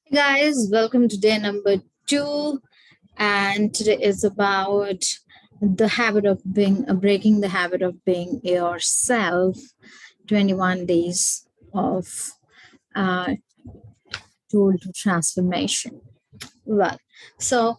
Hey guys, welcome to day number 2, and today is about the habit of being breaking the habit of being yourself. 21 days of uh, tool to transformation. Well, so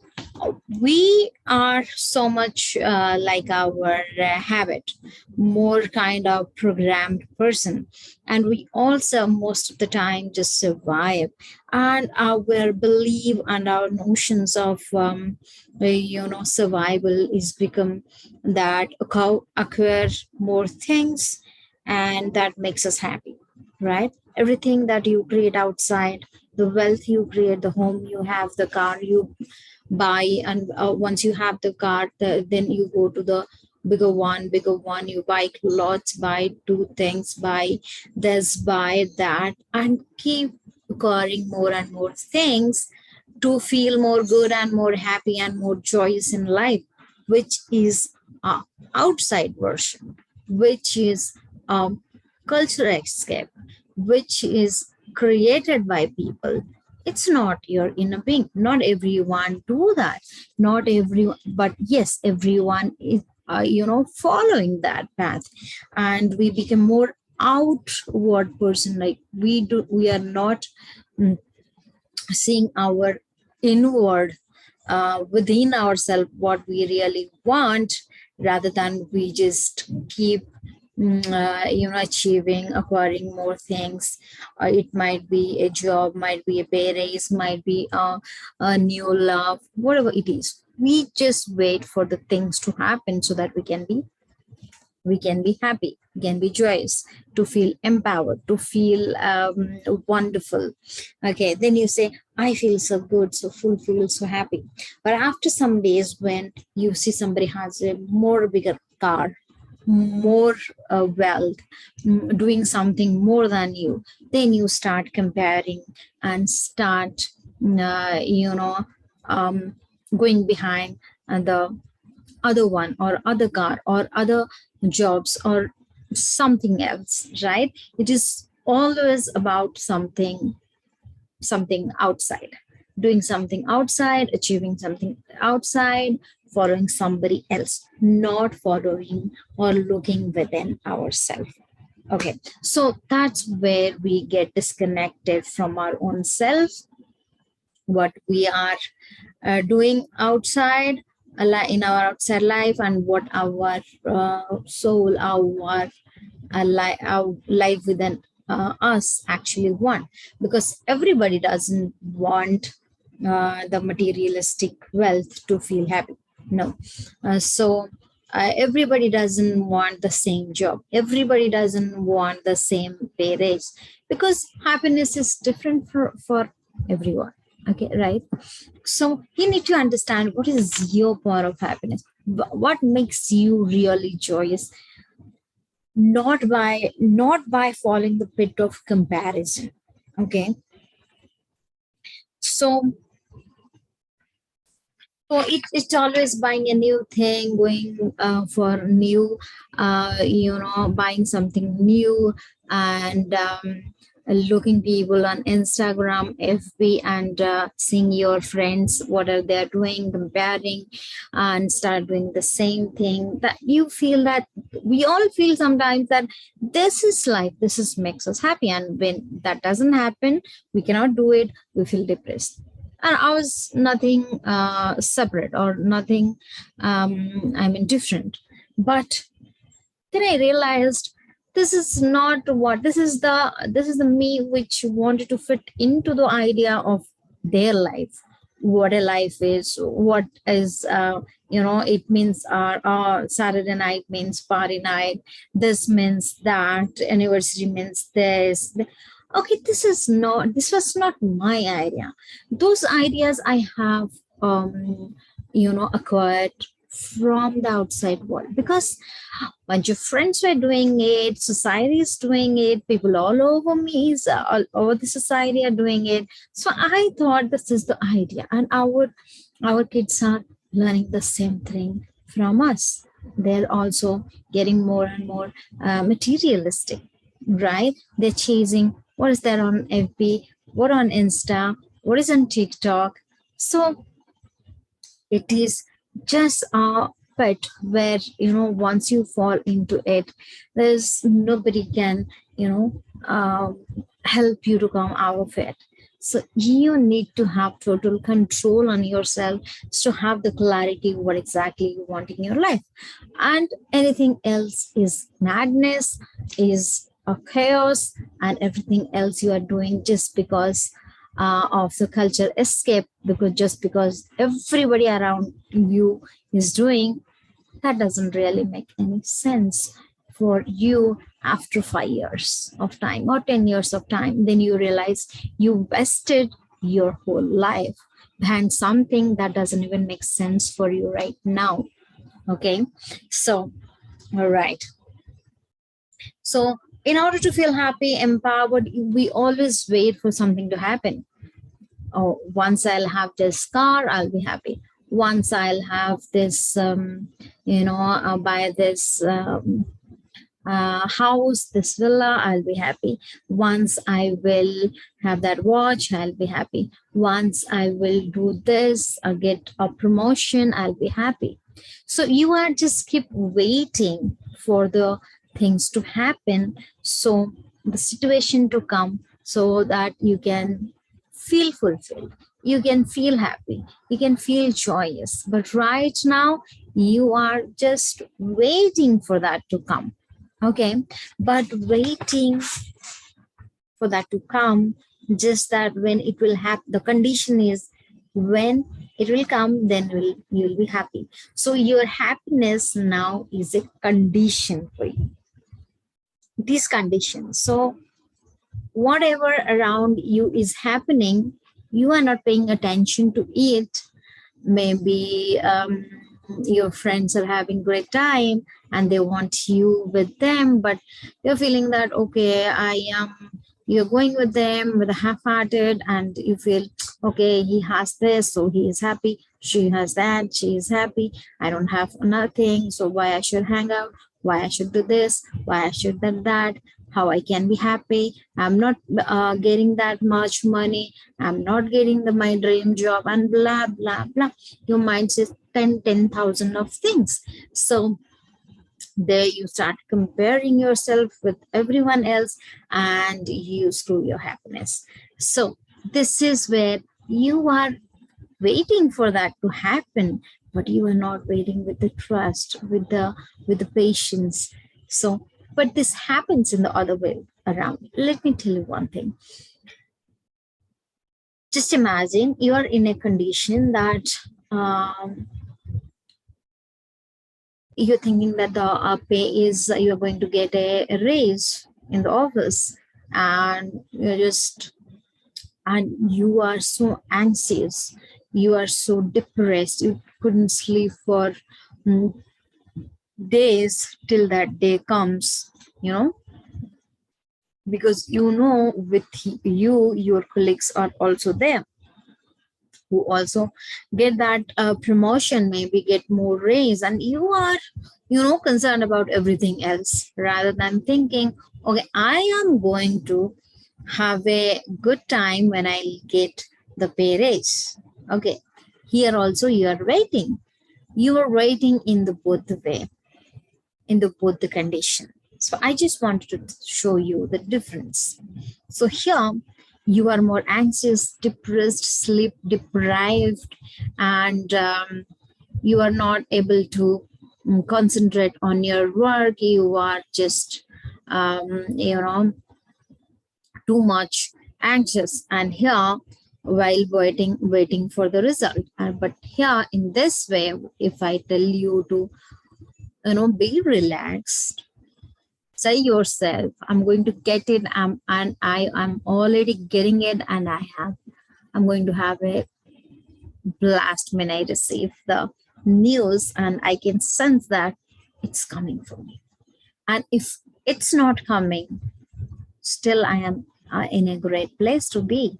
we are so much like our habit, more kind of programmed person, and we also most of the time just survive. And our belief and our notions of survival is become that acquire more things, and that makes us happy, right? Everything that you create outside, the wealth you create, the home you have, the car you buy, and once you have the car, then you go to the bigger one, you buy clothes, buy two things, buy this, buy that, and keep acquiring more and more things to feel more good and more happy and more joyous in life, which is a outside version, which is a cultural escape, which is created by people. It's not your inner being. Not everyone do that. Not everyone, but yes, everyone is following that path, and we become more outward person. Like we are not mm, seeing our inward, within ourselves, what we really want, rather than we just keep achieving, acquiring more things. It might be a job, might be a pay raise, might be a new love, whatever it is. We just wait for the things to happen so that we can be happy, we can be joyous, to feel empowered, to feel wonderful. Okay, then you say, I feel so good, so fulfilled, so happy. But after some days, when you see somebody has a more bigger car, more wealth, doing something more than you, then you start comparing and start, uh, you know, um, going behind the other one or other car or other jobs or something else, right? It is always about something outside, doing something outside, achieving something outside, following somebody else, not following or looking within ourselves. Okay, so that's where we get disconnected from our own self, what we are doing outside, in our outside life, and what our soul, our life within us actually want. Because everybody doesn't want the materialistic wealth to feel happy. No. Everybody doesn't want the same job. Everybody doesn't want the same pay raise, because happiness is different for everyone. Okay, right? So you need to understand what is your part of happiness, what makes you really joyous, not by following the pit of comparison. Okay, so it's always buying a new thing, going for new, buying something new, and looking people on Instagram, FB, and seeing your friends, what are they doing, comparing, and start doing the same thing. That you feel that we all feel sometimes that this is life, this is makes us happy, and when that doesn't happen, we cannot do it, we feel depressed. And I was nothing separate or nothing, I mean, different. But then I realized this is not what this is the me which wanted to fit into the idea of their life, what a life is, what is, it means Saturday night means party night, this means that, anniversary means this. Okay, this was not my idea. Those ideas I have acquired from the outside world, because bunch of friends were doing it, society is doing it, people all over me is all over the society are doing it. So I thought this is the idea, and our kids are learning the same thing from us. They're also getting more and more materialistic, right? They're chasing what is there on FB, what on Insta, what is on TikTok. So it is just a pit where, once you fall into it, there's nobody can, help you to come out of it. So you need to have total control on yourself to have the clarity what exactly you want in your life. And anything else is madness, is a chaos, and everything else you are doing just because of the culture escape, because just because everybody around you is doing, that doesn't really make any sense for you. After 5 years of time or 10 years of time, then you realize you wasted your whole life behind something that doesn't even make sense for you right now. Okay, so all right, so in order to feel happy, empowered, we always wait for something to happen. Oh, once I'll have this car, I'll be happy. Once I'll have this, I'll buy this house, this villa, I'll be happy. Once I will have that watch, I'll be happy. Once I will do this, I'll get a promotion, I'll be happy. So you are just keep waiting for the things to happen, so the situation to come, so that you can feel fulfilled, you can feel happy, you can feel joyous. But right now, you are just waiting for that to come. Okay, but waiting for that to come, just that when it will happen, the condition is when it will come, then you'll be happy. So your happiness now is a condition for you. These conditions. So whatever around you is happening, you are not paying attention to it. Maybe your friends are having great time and they want you with them, but you're feeling that, okay, you're going with them with a half-hearted, and you feel, okay, he has this, so he is happy. She has that, she is happy. I don't have nothing, so why I should hang out? Why I should do this? Why I should do that? How I can be happy? I'm not getting that much money. I'm not getting my dream job, and blah, blah, blah. Your mind says 10,000 of things. So there you start comparing yourself with everyone else, and you screw your happiness. So this is where you are waiting for that to happen, but you are not waiting with the trust, with the patience. So, but this happens in the other way around. Let me tell you one thing. Just imagine you are in a condition that you're thinking that the pay is, you're going to get a raise in the office, and you are so anxious, you are so depressed, you couldn't sleep for days till that day comes, because with you, your colleagues are also there, who also get that promotion, maybe get more raise, and you are concerned about everything else, rather than thinking, okay, I am going to have a good time when I get the pay raise. Okay, here also you are waiting in the both the way, in the both the condition. So I just wanted to show you the difference. So here you are more anxious, depressed, sleep deprived, and you are not able to concentrate on your work. You are just too much anxious, and here while waiting for the result. But here in this way, if I tell you to be relaxed, say yourself, I'm going to get it, and I am already getting it, and I'm going to have a blast when I receive the news, and I can sense that it's coming for me. And if it's not coming, still I am in a great place to be.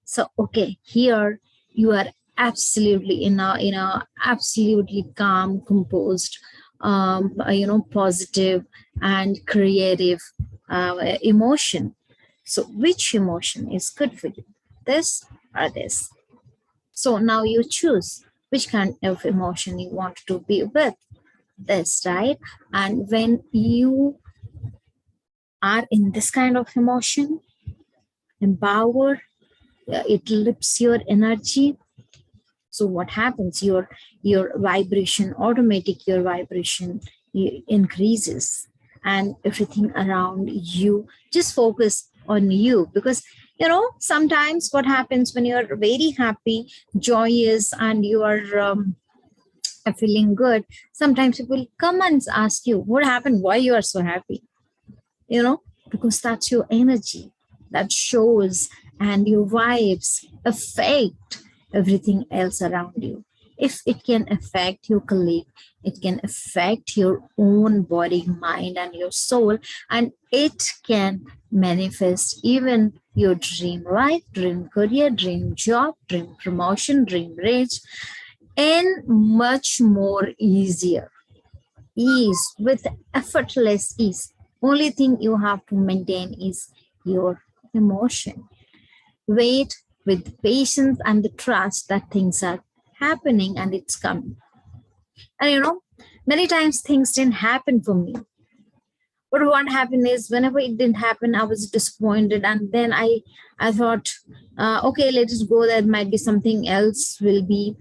So okay, here you are absolutely in a absolutely calm, composed, positive and creative emotion. So which emotion is good for you? this or this. So now you choose which kind of emotion you want to be with, this, right? And when you are in this kind of emotion, empower, it lifts your energy. So what happens? Your vibration, automatic your vibration increases, and everything around you just focus on you. Because sometimes what happens when you're very happy, joyous, and you are feeling good, sometimes people come and ask you what happened, why you are so happy, because that's your energy that shows, and your vibes affect everything else around you. If it can affect your colleague, it can affect your own body, mind, and your soul, and it can manifest even your dream life, dream career, dream job, dream promotion, dream rich, and much more easier ease, with effortless ease. Only thing you have to maintain is your emotion. Wait with patience and the trust that things are happening and it's coming. And many times things didn't happen for me. But what happened is, whenever it didn't happen, I was disappointed, and then I thought, okay, let us go. There might be something else will be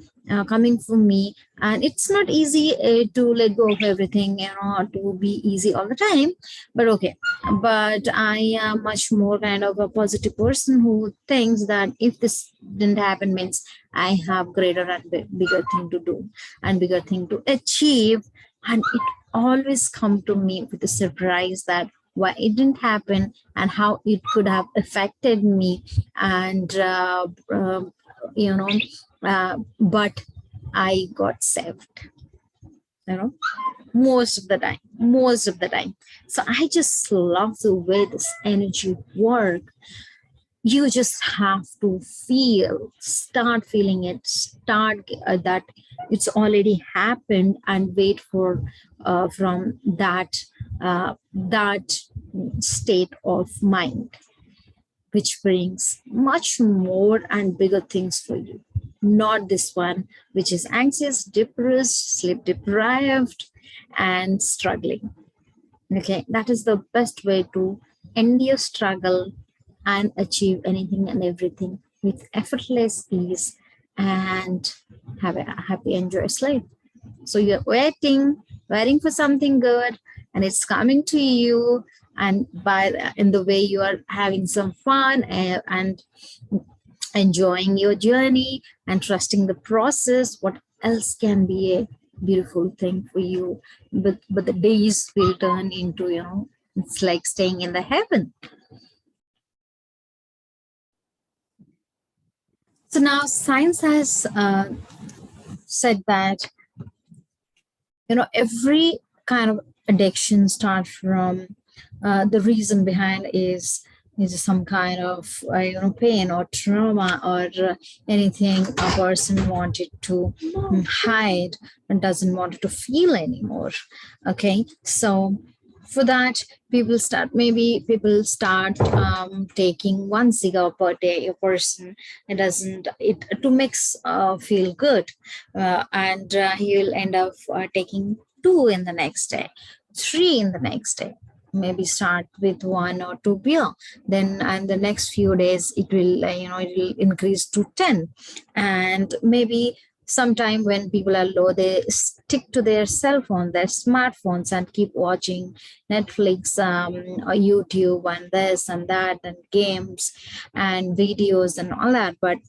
coming for me, and it's not easy to let go of everything, to be easy all the time. But okay, but I am much more kind of a positive person who thinks that if this didn't happen, means I have greater and bigger thing to do and bigger thing to achieve, and it always come to me with a surprise that why it didn't happen and how it could have affected me. And but I got saved, most of the time. So I just love the way this energy work. You just have to start feeling it, start that it's already happened, and wait for from that state of mind, which brings much more and bigger things for you, not this one which is anxious, depressed, sleep deprived, and struggling. Okay, that is the best way to end your struggle and achieve anything and everything with effortless ease and have a happy and joyous life. So you're waiting for something good, and it's coming to you, and in the way you are having some fun and enjoying your journey and trusting the process. What else can be a beautiful thing for you? But the days will turn into, it's like staying in the heaven. So now science has said that every kind of addiction starts from the reason behind is some kind of pain or trauma, or anything a person wanted to hide and doesn't want to feel anymore. Okay, so for that, people start taking one cigar per day. A person, it doesn't it to makes feel good, and he'll end up taking two in the next day, three in the next day. Maybe start with one or two beer, then and the next few days it will it will increase to 10. And maybe sometime when people are low, they stick to their cell phone, their smartphones, and keep watching Netflix, or YouTube, and this and that, and games and videos and all that. But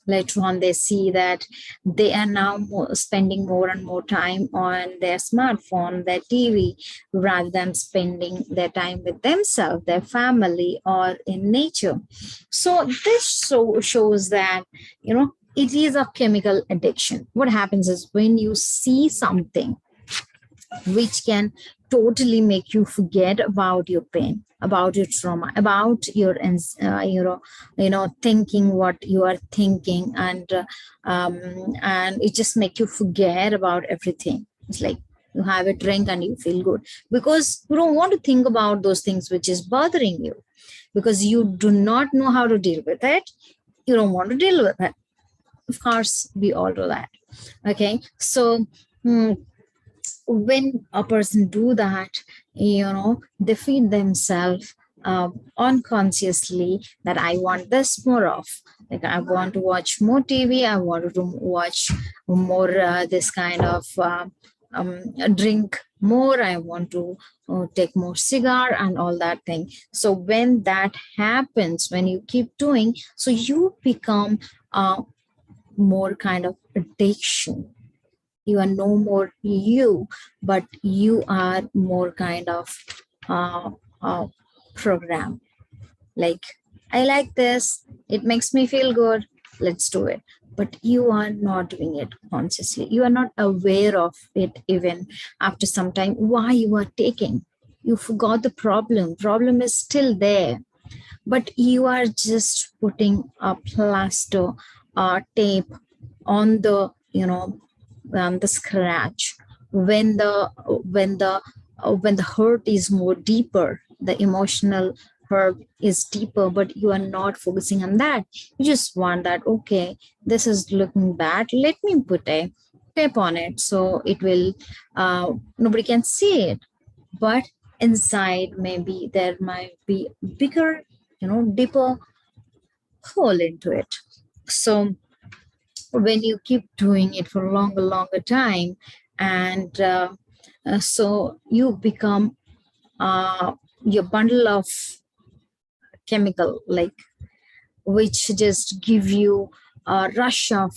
later on, they see that they are now spending more and more time on their smartphone, their TV, rather than spending their time with themselves, their family, or in nature. So this shows that it is a chemical addiction. What happens is, when you see something which can totally make you forget about your pain, about your trauma, about your thinking what you are thinking, and it just make you forget about everything. It's like you have a drink and you feel good, because you don't want to think about those things which is bothering you, because you do not know how to deal with it. You don't want to deal with it. Of course, we all do that. Okay, so when a person do that, they feed themselves unconsciously that I want this more of. Like I want to watch more TV, I want to watch more this kind of drink more, I want to take more cigar and all that thing. So when that happens, when you keep doing, so you become more kind of addiction. You are no more you, but you are more kind of uh, program. Like, I like this, it makes me feel good, let's do it. But you are not doing it consciously. You are not aware of it even after some time. Why you are taking? You forgot the problem. Problem is still there, but you are just putting a plaster tape on the the scratch. When the when the when the hurt is more deeper, the emotional hurt is deeper, but you are not focusing on that. You just want that, okay, this is looking bad, let me put a tape on it so it will nobody can see it. But inside maybe there might be bigger, deeper hole into it. So when you keep doing it for a longer time, and so you become your bundle of chemical, like, which just give you a rush of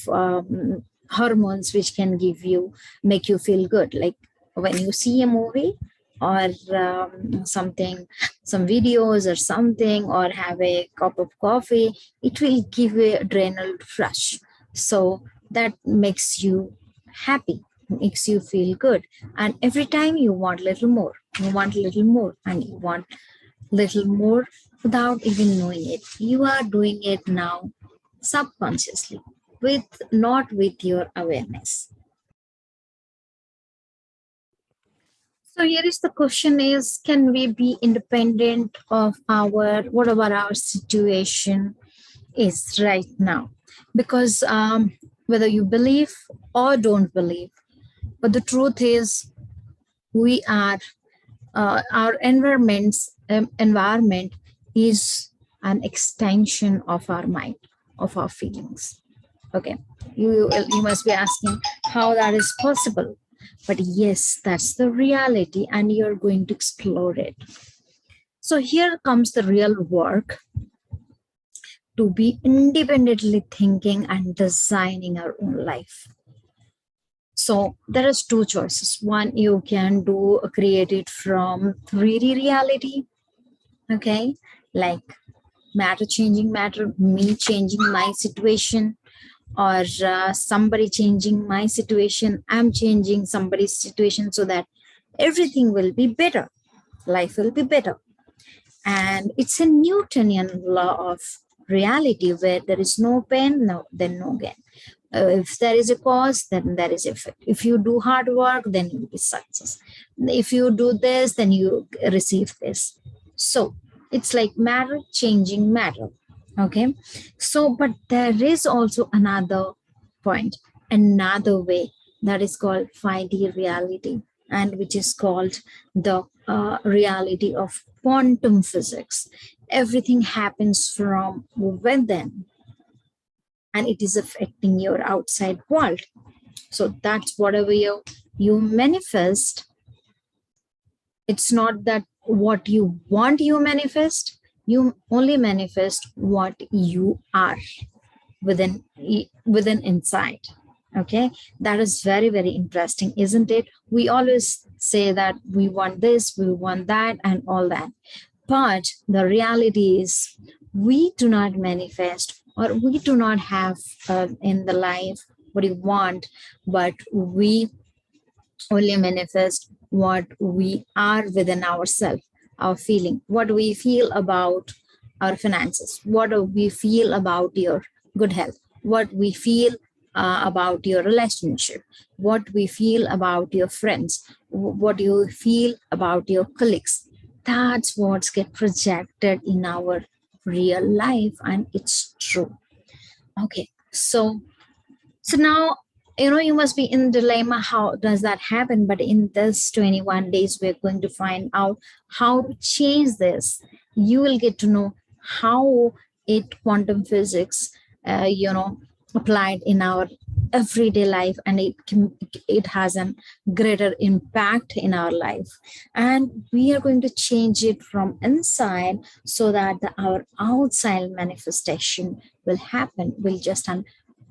hormones, which can make you feel good. Like when you see a movie or something, some videos or something, or have a cup of coffee, it will give you adrenal rush. So that makes you happy, makes you feel good. And every time you want a little more, you want a little more, and you want little more without even knowing it. You are doing it now subconsciously, with not with your awareness. So here is the question is, can we be independent of whatever our situation is right now? Because whether you believe or don't believe, but the truth is we are our environment is an extension of our mind, of our feelings. Okay, you must be asking how that is possible, but yes, that's the reality, and you're going to explore it. So here comes the real work, to be independently thinking and designing our own life. So there is two choices. One, you can create it from 3D reality. Okay, like matter, me changing my situation, or somebody changing my situation, I'm changing somebody's situation, so that everything will be better, life will be better. And it's a Newtonian law of reality, where there is no pain, then no gain. If there is a cause, then there is effect. If you do hard work, then you will be success. If you do this, then you receive this. So it's like matter changing matter. Okay. So, but there is also another point, another way, that is called 5D reality, and which is called the reality of quantum physics. Everything happens from within, and it is affecting your outside world. So that's whatever you manifest. It's not that what you want you manifest, you only manifest what you are within inside. Okay, that is very, very interesting, isn't it? We always say that we want this, we want that, and all that, but the reality is we do not manifest, or we do not have in the life what we want, but we only manifest what we are within ourselves, our feeling, what we feel about our finances, what do we feel about your good health, what we feel about your relationship, what we feel about your friends, what you feel about your colleagues. That's what's get projected in our real life, and it's true. Okay, so now, you must be in dilemma. How does that happen? But in this 21 days, we're going to find out how to change this. You will get to know how quantum physics, applied in our everyday life, and it has a greater impact in our life. And we are going to change it from inside so that our outside manifestation will happen, will just an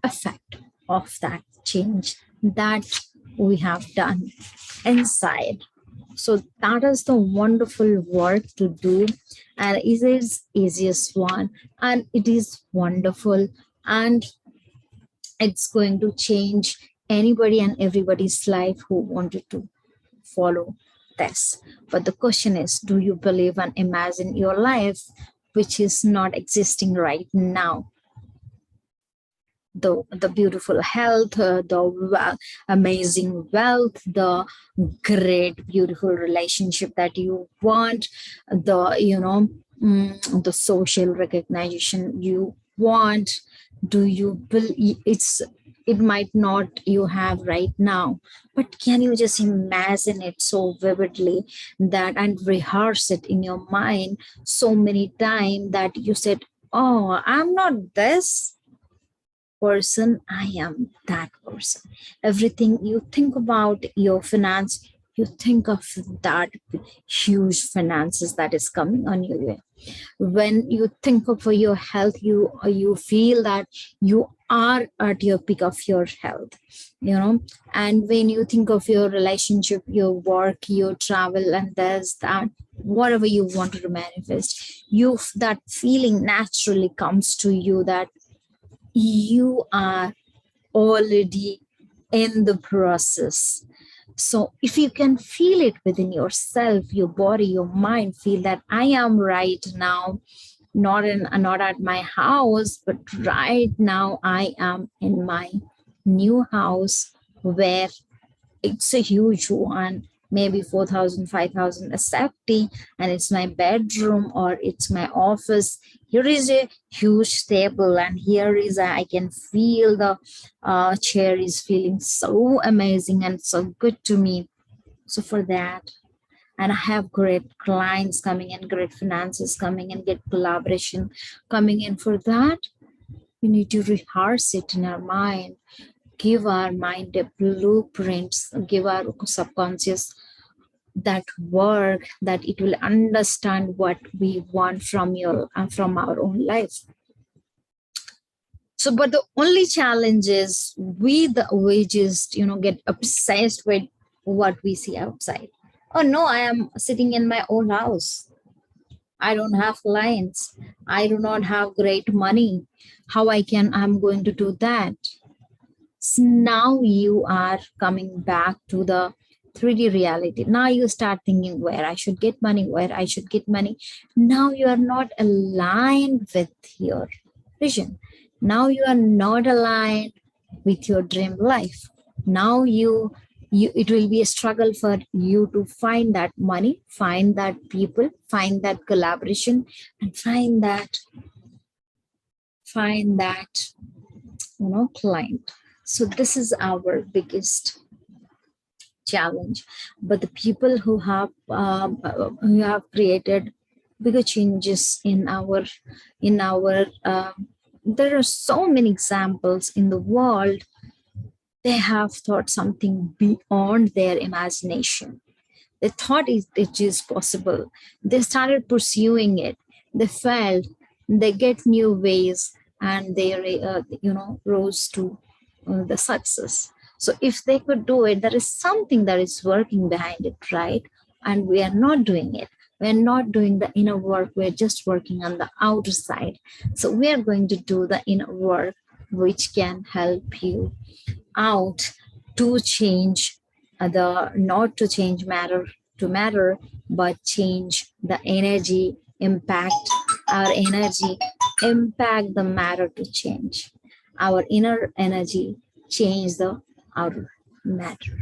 effect of that change that we have done inside. So that is the wonderful work to do, and it is easiest one, and it is wonderful, and it's going to change anybody and everybody's life who wanted to follow this. But the question is, do you believe and imagine your life which is not existing right now? The beautiful health, the amazing wealth, the great beautiful relationship that you want, the the social recognition you want. Do you believe it might not you have right now, but can you just imagine it so vividly that and rehearse it in your mind so many times that you said, oh, I'm not this person, I am that person. Everything you think about your finance, you think of that huge finances that is coming on your way. When you think of your health, you feel that you are at your peak of your health, and when you think of your relationship, your work, your travel, and there's that whatever you want to manifest, that feeling naturally comes to you that you are already in the process. So if you can feel it within yourself, your body, your mind, feel that I am right now, not at my house, but right now I am in my new house where it's a huge one, maybe 4,000, 5,000 a safety, and it's my bedroom or it's my office. Here is a huge table, and here is I can feel the chair is feeling so amazing and so good to me. So for that, and I have great clients coming in, great finances coming in, get collaboration coming in. For that, we need to rehearse it in our mind, give our mind a blueprints, give our subconscious that work that it will understand what we want from our own life. So but the only challenge is we just get obsessed with what we see outside. Oh no, I am sitting in my own house, I don't have clients, I do not have great money, I'm going to do that. So now you are coming back to the 3D reality. Now you start thinking where I should get money, where I should get money. Now you are not aligned with your vision. Now you are not aligned with your dream life. Now you it will be a struggle for you to find that money, find that people, find that collaboration, and find that client. So this is our biggest challenge. But the people who have created bigger changes in our there are so many examples in the world. They have thought something beyond their imagination. They thought it is possible. They started pursuing it. They failed. They get new ways, and they rose to the success. So if they could do it, there is something that is working behind it, right? And we are not doing it. We're not doing the inner work. We're just working on the outer side. So we are going to do the inner work, which can help you out to change the not to change matter to matter, but change the energy, impact our energy, impact the matter to change. Our inner energy change the outer matter.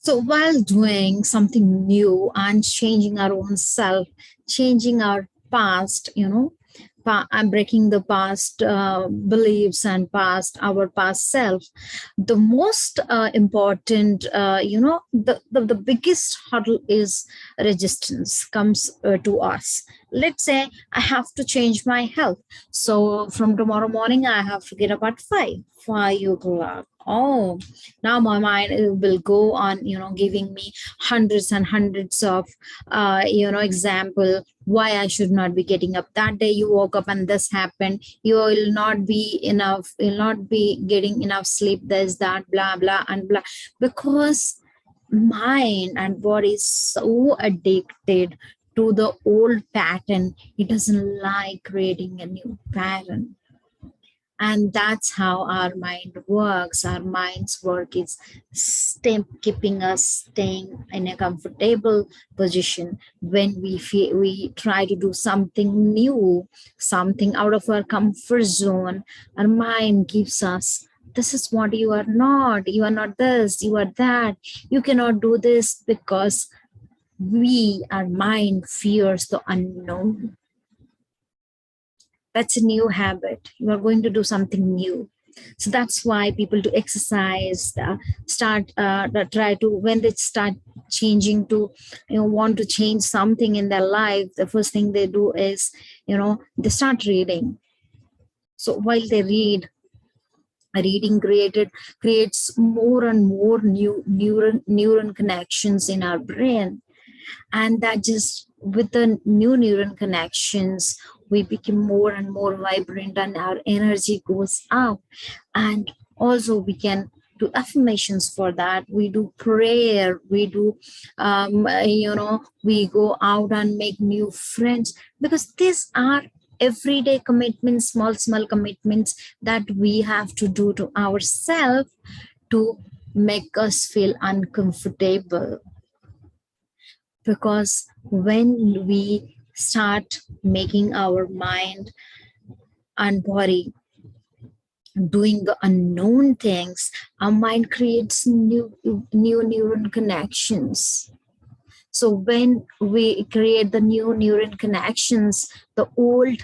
So while doing something new and changing our own self, changing our past, I'm breaking the past beliefs and past our past self. The most important, the biggest hurdle is resistance comes to us. Let's say I have to change my health. So from tomorrow morning, I have to get up at 5 o'clock. Oh, now my mind will go on, giving me hundreds and hundreds of example why I should not be getting up. That day you woke up and this happened, you will not be enough, you'll not be getting enough sleep, this, that, blah blah and blah. Because mind and body is so addicted to the old pattern, it doesn't like creating a new pattern. And that's how our mind works. Our mind's work is keeping us staying in a comfortable position. When we try to do something new, something out of our comfort zone, our mind gives us, this is what you are not, you are not this, you are that, you cannot do this, because our mind fears the unknown. That's a new habit. You are going to do something new. So that's why people do exercise, start try to, when they start changing to, want to change something in their life, the first thing they do is, they start reading. So while they reading creates more and more new neuron connections in our brain. And that just, with the new neuron connections, we become more and more vibrant and our energy goes up. And also we can do affirmations for that, we do prayer, we do we go out and make new friends, because these are everyday commitments, small commitments that we have to do to ourselves to make us feel uncomfortable. Because when we start making our mind and body doing the unknown things, our mind creates new neuron connections. So when we create the new neuron connections, the old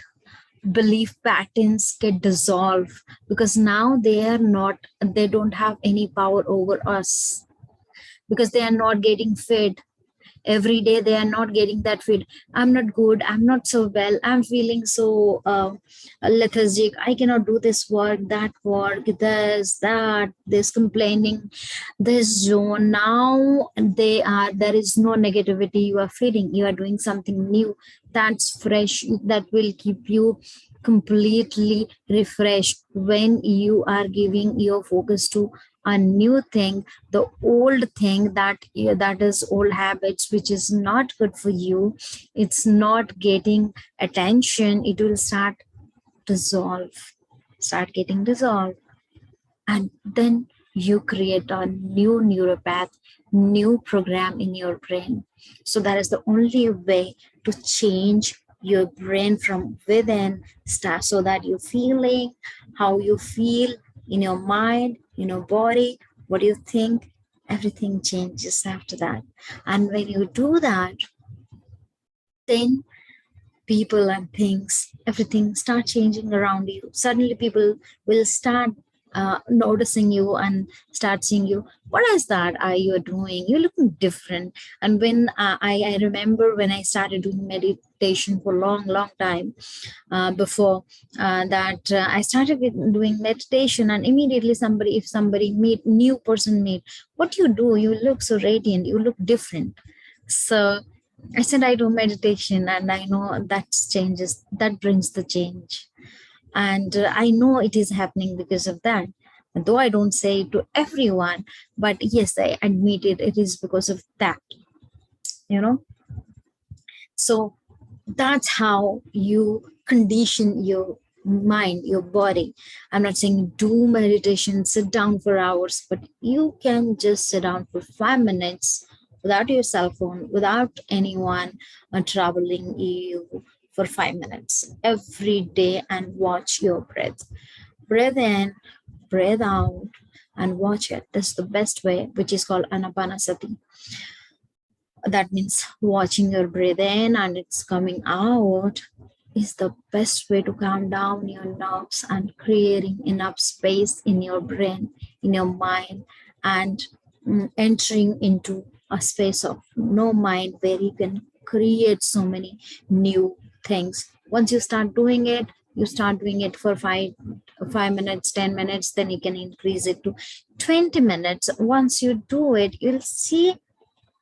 belief patterns get dissolved, because now they don't have any power over us, because they are not getting fed every day, they are not getting that feed. I'm not good, I'm not so well, I'm feeling so lethargic, I cannot do this work, that work, this complaining, this zone. Now there is no negativity you are feeding, you are doing something new, that's fresh, that will keep you completely refreshed. When you are giving your focus to a new thing, the old thing, that is old habits, which is not good for you, it's not getting attention, it will start getting dissolved. And then you create a new neuropath, new program in your brain. So that is the only way to change your brain from within, start, so that you're feeling how you feel in your mind, in your body, what you think, everything changes after that. And when you do that, then people and things, everything start changing around you. Suddenly people will start noticing you and start seeing you, what is that are you doing, you're looking different. And when I remember when I started doing meditation for long time, before that I started doing meditation, and immediately if somebody meet new person meet, what you do, you look so radiant, you look different. So I said I do meditation, and I know that changes, that brings the change. And I know it is happening because of that. Though I don't say it to everyone, but yes, I admit it, it is because of that, you know. So that's how you condition your mind, your body. I'm not saying do meditation, sit down for hours, but you can just sit down for 5 minutes without your cell phone, without anyone troubling you, for 5 minutes every day, and watch your breath. Breathe in, breathe out, and watch it. This is the best way, which is called anapanasati. That means watching your breath in and it's coming out is the best way to calm down your nerves and creating enough space in your brain, in your mind, and entering into a space of no mind where you can create so many new things. Once you start doing it, you start doing it for 5 minutes, 10 minutes, then you can increase it to 20 minutes. Once you do it, you'll see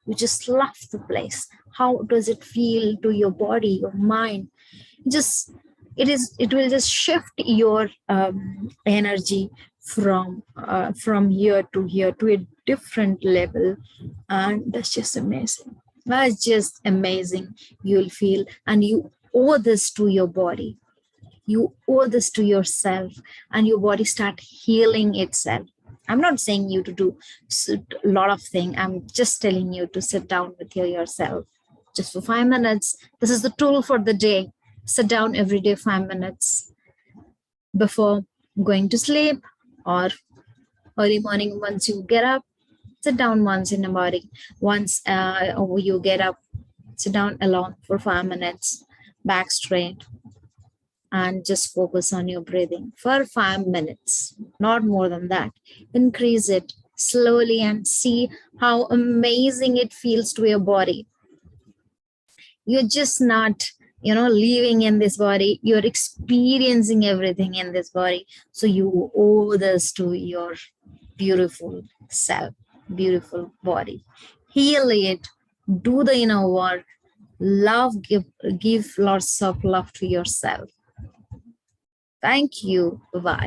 you just love the place. How does it feel to your body, your mind? Just it will just shift your energy from here to here to a different level, and that's just amazing. That's just amazing. You'll feel, and you owe this to your body. You owe this to yourself, and your body start healing itself. I'm not saying you to do a lot of things. I'm just telling you to sit down with yourself just for 5 minutes. This is the tool for the day. Sit down every day 5 minutes before going to sleep or early morning. Once you get up, sit down once in the morning. Once you get up, sit down alone for 5 minutes, back straight, and just focus on your breathing for 5 minutes, not more than that. Increase it slowly and see how amazing it feels to your body. You're just not, living in this body, you're experiencing everything in this body. So you owe this to your beautiful self, beautiful body. Heal it, do the inner work, love, give lots of love to yourself. Thank you. Bye.